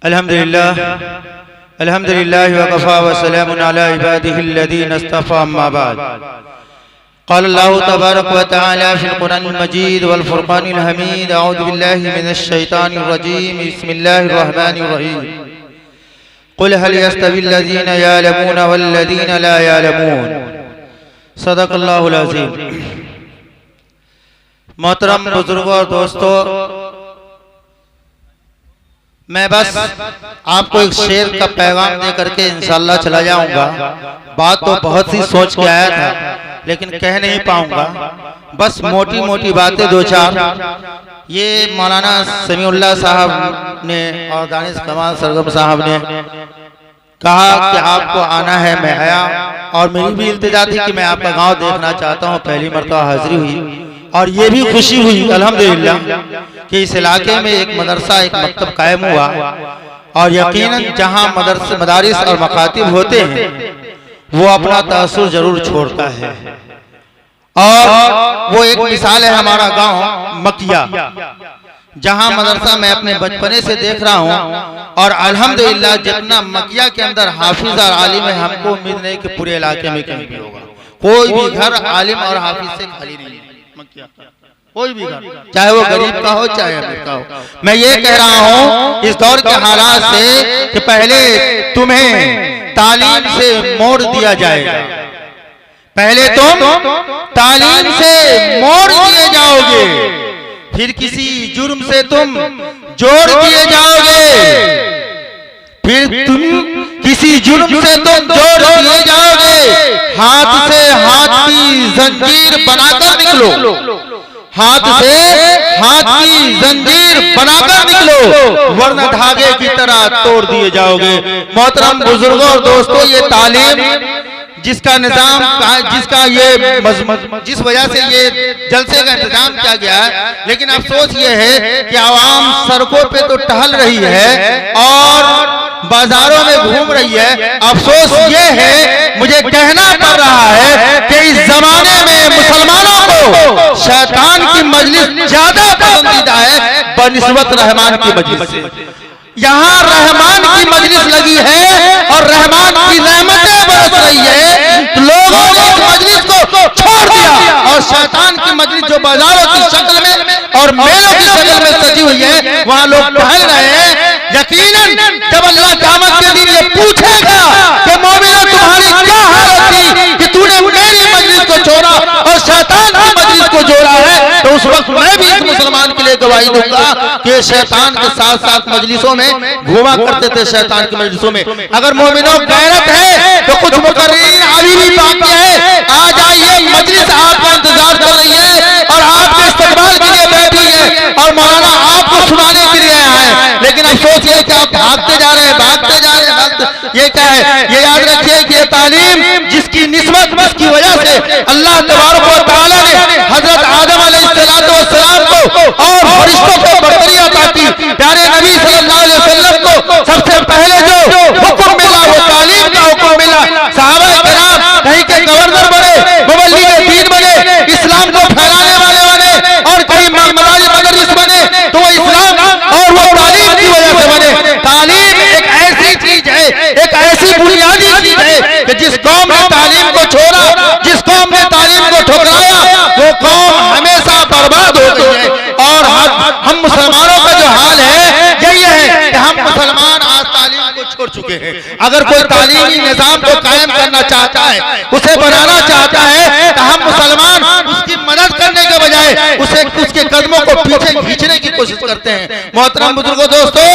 अल्हम्दुलिल्लाह वकफ़ा व सलामुन अला इबादिहिल्लज़ीना इस्तफ़ा अम्मा बाद। क़ाल अल्लाहु तबारक व तआला फ़िल क़ुरआनिल मजीद वल फ़ुरक़ानिल हमीद। अऊज़ु बिल्लाहि मिनश शैतानिर रजीम। बिस्मिल्लाहिर रहमानिर रहीम। क़ुल हल यस्तविल्लज़ीना यअलमून वल्लज़ीना ला यअलमून। सदक़ल्लाहुल अज़ीम। मोहतरम बुजुर्गों और दोस्तों, मैं बस आपको एक शेर का पैगाम दे करके इंशाअल्लाह चला जाऊंगा। बात तो बहुत सी सोच के आया था लेकिन कह नहीं पाऊंगा। बस मोटी मोटी बातें दो चार। ये मौलाना समीउल्लाह साहब ने और दानिश कमाल सरगम साहब ने कहा कि आपको आना है, मैं आया। और मेरी भी इल्तिजा थी कि मैं आपका गांव देखना चाहता हूं। पहली मरतबा हाजिरी हुई और ये भी खुशी हुई अल्हम्दुलिल्लाह कि इस इलाके में एक मदरसा, एक मकतब कायम हुआ। और यकीनन जहां मदरसे, मदारिस और मकातिब होते हैं वो अपना तासुर जरूर छोड़ता है। और वो एक मिसाल है हमारा गांव मकिया, जहां मदरसा मैं अपने बचपने से देख रहा हूं। और अल्हम्दुलिल्लाह जितना मकिया के अंदर हाफिज और आलिम है, हमको उम्मीद नहीं कि पूरे इलाके में कहीं भी होगा। कोई भी घर आलिम और हाफिज से खाली नहीं है मकिया का, कोई भी घर, चाहे वो गरीब का हो चाहे अमीर का हो। मैं ये कह रहा हूँ इस दौर के हालात से कि पहले तुम्हें तालीम से मोड़ दिया जाएगा, पहले तुम तालीम से मोड़ दिए जाओगे, फिर किसी जुर्म से तुम जोड़ दिए जाओगे, फिर तुम किसी जुर्म से तुम जोड़ दिए जाओगे। हाथ से हाथ की जंजीर बनाकर निकलो, हाथ से हाथ की जंजीर बनाकर निकलो, वरना धागे की तरह तोड़ दिए जाओगे। मोहतरम बुजुर्गों और दोस्तों, ये तालीम जिसका निजाम, जिसका ये जिस वजह से ये जलसे का इंतजाम किया गया है, लेकिन अफसोस ये है कि आवाम सड़कों पे तो टहल रही है और बाजारों में घूम रही है। अफसोस ये है, मुझे कहना पड़ रहा है कि इस जमाने में मुसलमानों को शैतान की मजलिस ज्यादा पसंदीदा है बनिस्बत रहमान की मजलिस से। यहाँ रहमान की मजलिस लगी है और रहमान की रहमतें बरस रही है, तो लोगों ने इस मजलिस को छोड़ दिया और शैतान की मजलिस जो बाजारों की शक्ल में और मेलों की शक्ल में सजी हुई है, वहाँ लोग टहल रहे हैं। यकीनन जब अल्लाह क़यामत के दिन ये पूछेगा कि मोमिनो तुम्हारी क्या हालत थी कि तूने मेरी मजलिस को छोड़ा और शैतान की मजलिस को जोड़ा है, तो उस वक्त मैं भी एक मुसलमान के लिए गवाही दूंगा कि शैतान के साथ साथ मजलिसों में घुमा करते थे। शैतान की मजलिसों में अगर मोमिनो गैरत है तो कुछ मुकर्रीन अभी भी बाकी है, आ जाइए, मजलिस आपका इंतजार कर रही है और आपके इस्तकबाल के लिए बैठी है और मौलाना आपको सुनाने के लिए आए हैं। लेकिन अफसोस ये कि आप भागते जा रहे हैं, भागते जा रहे हैं। ये क्या है? ये याद रखिए कि ये तालीम जिसकी निस्बत, जिसकी वजह से अल्लाह तबारक व तआला ने हजरत आदम अलैहिस्सलाम को और फरिश्तों को बरतरी अता की, प्यारे नबी सल्लल्लाहु अलैहि वसल्लम को सबसे पहले जो हुक्म मिला वो तालीम का हुक्म मिला। सहाबा किराम कहीं के गवर्नर बने, मुबल्लिग दीन बने, इस्लाम को फैलाने वाले बने, और कहीं मदरस बने तो वो इस्लाम और वो तालीम की वजह से बने। तालीम एक ऐसी चीज है, एक ऐसी बुनियादी चीज है कि जिस कौम ने तालीम को छोड़ा, जिस कौम ने तालीम को ठुकराया, वो कौम हमेशा बर्बाद हो गई है। और हम मुसलमानों का जो हाल है यही है कि हम मुसलमान आज तालीम को छोड़ चुके हैं। अगर कोई तालीमी निजाम को कायम करना चाहता है, उसे बनाना चाहता है, तो हम मुसलमान उसकी मदद करने के बजाय उसके कदमों को पीछे खींचने की कोशिश करते हैं। मोहतरम बुजुर्गों दोस्तों,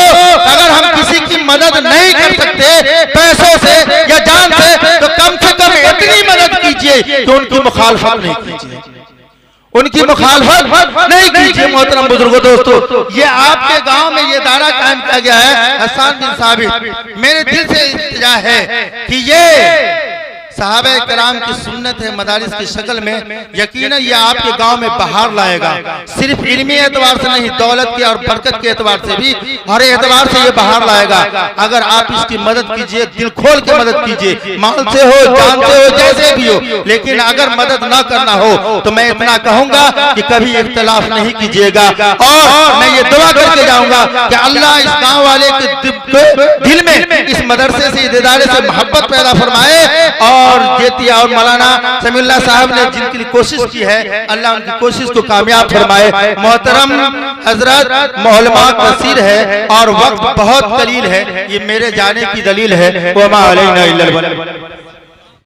अगर हम किसी की मदद नहीं कर सकते पैसों से या जान से, तो कम से कम इतनी मदद कीजिए कि उनकी मुखालफत नहीं कीजिए, उनकी मुखालफत नहीं कीजिए। मोहतरम बुजुर्गों दोस्तों, ये आपके गांव में ये दायरा कायम किया गया है हसन बिन साबित। मेरे दिल से इल्तिजा है कि ये सहाबा किराम की सुन्नत है मदारिस की शक्ल में। यकीनन ये आपके गांव में बहार लाएगा, सिर्फ इल्मी एतबार से नहीं, दौलत के और बरकत के एतबार से भी, हर एतबार से ये बहार लाएगा। अगर आप इसकी मदद कीजिए, दिल खोल के मदद कीजिए, माल से हो, जान से हो, जैसे भी हो। लेकिन अगर मदद ना करना हो तो मैं इतना कहूंगा कि कभी इख्तिलाफ नहीं कीजिएगा। और मैं ये दुआ करके जाऊंगा कि अल्लाह इस गाँव वाले के दिल में इस मदरसे से, इस इदारे से मोहब्बत पैदा फरमाए। और जेतिया और मौलाना समीउल्लाह साहब ने जिनकी कोशिश की है, अल्लाह उनकी कोशिश को कामयाब फरमाए। मोहतरम हजरत मौलमा कसीर है और वक्त बहुत कलील है, ये मेरे जाने की दलील है। वमा अलैना इल्लल बलाग।